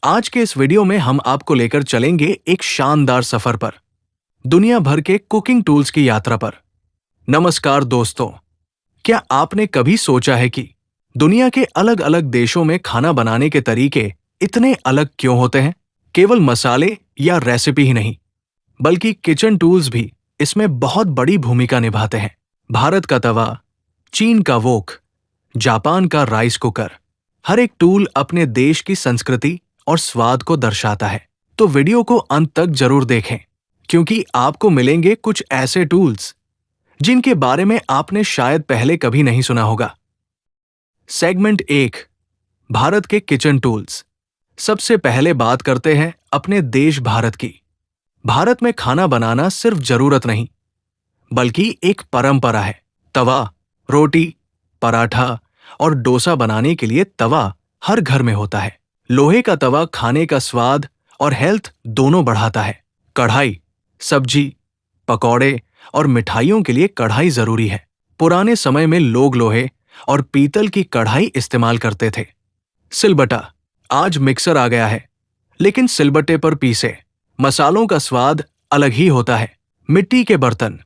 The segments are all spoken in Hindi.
आज के इस वीडियो में हम आपको लेकर चलेंगे एक शानदार सफर पर, दुनिया भर के कुकिंग टूल्स की यात्रा पर। नमस्कार दोस्तों, क्या आपने कभी सोचा है कि दुनिया के अलग अलग देशों में खाना बनाने के तरीके इतने अलग क्यों होते हैं? केवल मसाले या रेसिपी ही नहीं, बल्कि किचन टूल्स भी इसमें बहुत बड़ी भूमिका निभाते हैं। भारत का तवा, चीन का वोक, जापान का राइस कुकर, हर एक टूल अपने देश की संस्कृति और स्वाद को दर्शाता है। तो वीडियो को अंत तक जरूर देखें, क्योंकि आपको मिलेंगे कुछ ऐसे टूल्स जिनके बारे में आपने शायद पहले कभी नहीं सुना होगा। सेगमेंट 1, भारत के किचन टूल्स। सबसे पहले बात करते हैं अपने देश भारत की। भारत में खाना बनाना सिर्फ जरूरत नहीं, बल्कि एक परंपरा है। तवा, रोटी, पराठा और डोसा बनाने के लिए तवा हर घर में होता है। लोहे का तवा खाने का स्वाद और हेल्थ दोनों बढ़ाता है। कढ़ाई, सब्जी, पकौड़े और मिठाइयों के लिए कढ़ाई जरूरी है। पुराने समय में लोग लोहे और पीतल की कढ़ाई इस्तेमाल करते थे। सिलबट्टा, आज मिक्सर आ गया है, लेकिन सिलबट्टे पर पीसे मसालों का स्वाद अलग ही होता है। मिट्टी के बर्तन,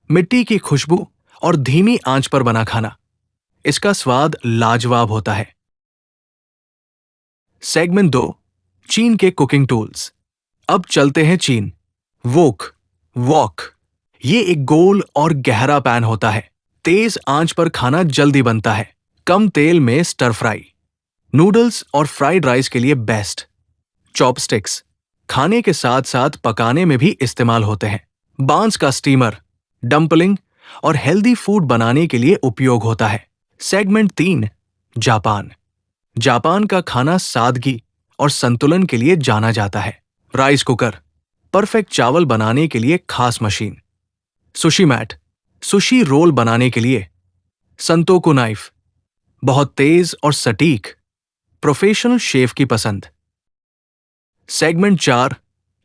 मिट्टी की खुशबू और धीमी आंच पर बना खाना, इसका स्वाद लाजवाब होता है। सेगमेंट 2, चीन के कुकिंग टूल्स। अब चलते हैं चीन। वॉक। ये एक गोल और गहरा पैन होता है। तेज आंच पर खाना जल्दी बनता है। कम तेल में स्टर फ्राई, नूडल्स और फ्राइड राइस के लिए बेस्ट। चॉपस्टिक्स, खाने के साथ साथ पकाने में भी इस्तेमाल होते हैं। बांस का स्टीमर, डंपलिंग और हेल्दी फूड बनाने के लिए उपयोग होता है। Segment 3, Japan. जापान का खाना सादगी और संतुलन के लिए जाना जाता है। राइस कुकर, परफेक्ट चावल बनाने के लिए खास machine. Sushi mat, sushi roll बनाने के लिए। संतोकू नाइफ, बहुत तेज और सटीक, प्रोफेशनल शेफ की पसंद। Segment 4,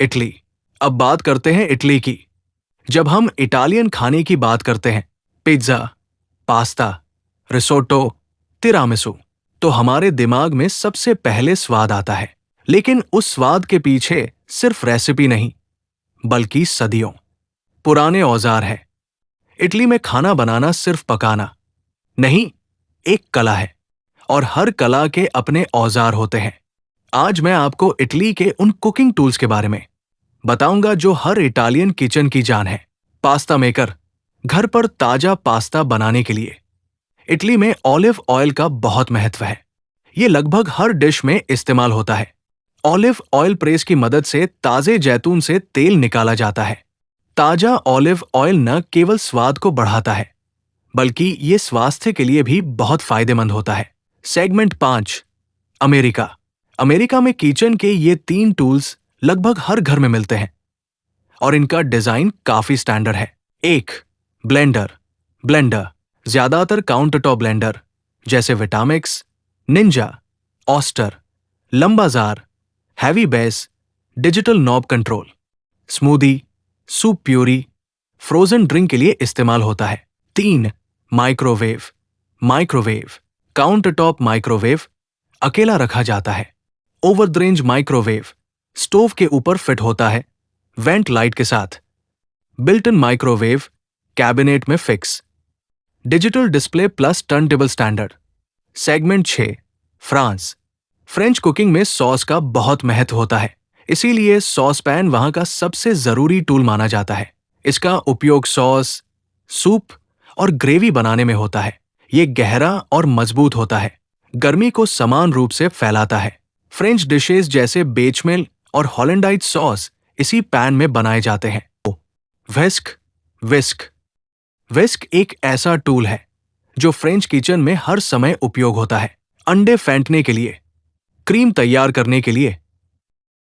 Italy. अब बात करते हैं इटली की। जब हम इटालियन खाने की बात करते हैं, पिज्जा, पास्ता, रिसोटो, तिरामिसू, तो हमारे दिमाग में सबसे पहले स्वाद आता है। लेकिन उस स्वाद के पीछे सिर्फ रेसिपी नहीं, बल्कि सदियों पुराने औजार है। इटली में खाना बनाना सिर्फ पकाना नहीं, एक कला है, और हर कला के अपने औजार होते हैं। आज मैं आपको इटली के उन कुकिंग टूल्स के बारे में बताऊंगा जो हर इटालियन किचन की जान है। पास्ता मेकर, घर पर ताजा पास्ता बनाने के लिए। इटली में ऑलिव ऑयल का बहुत महत्व है। ये लगभग हर डिश में इस्तेमाल होता है। ऑलिव ऑयल प्रेस की मदद से ताजे जैतून से तेल निकाला जाता है। ताजा ऑलिव ऑयल न केवल स्वाद को बढ़ाता है, बल्कि ये स्वास्थ्य के लिए भी बहुत फायदेमंद होता है। Segment 5, America. अमेरिका में किचन के ये 3 टूल्स लगभग हर घर में मिलते हैं, और इनका डिजाइन काफी स्टैंडर्ड है। 1, ब्लेंडर। ज्यादातर काउंटर टॉप ब्लेंडर जैसे विटामिक्स, निंजा, ऑस्टर, लंबाजार, heavy base, digital knob control. Smoothie, soup puree, frozen drink के लिए इस्तेमाल होता है। 3, माइक्रोवेव। काउंटर टॉप माइक्रोवेव अकेला रखा जाता है। Over the range microwave stove के ऊपर फिट होता है, वेंट लाइट के साथ। बिल्ट इन माइक्रोवेव कैबिनेट में fix. Digital display plus turntable standard. Segment 6, France. French cooking में सॉस का बहुत महत्व होता है, इसीलिए सॉस पैन वहां का सबसे जरूरी टूल माना जाता है। इसका उपयोग सॉस, सूप और ग्रेवी बनाने में होता है। ये गहरा और मजबूत होता है, गर्मी को समान रूप से फैलाता है। फ्रेंच डिशेस जैसे बेचमेल और हॉलैंडाइज सॉस इसी पैन में बनाए जाते हैं। विस्क एक ऐसा टूल है जो फ्रेंच किचन में हर समय उपयोग होता है। अंडे फेंटने के लिए, क्रीम तैयार करने के लिए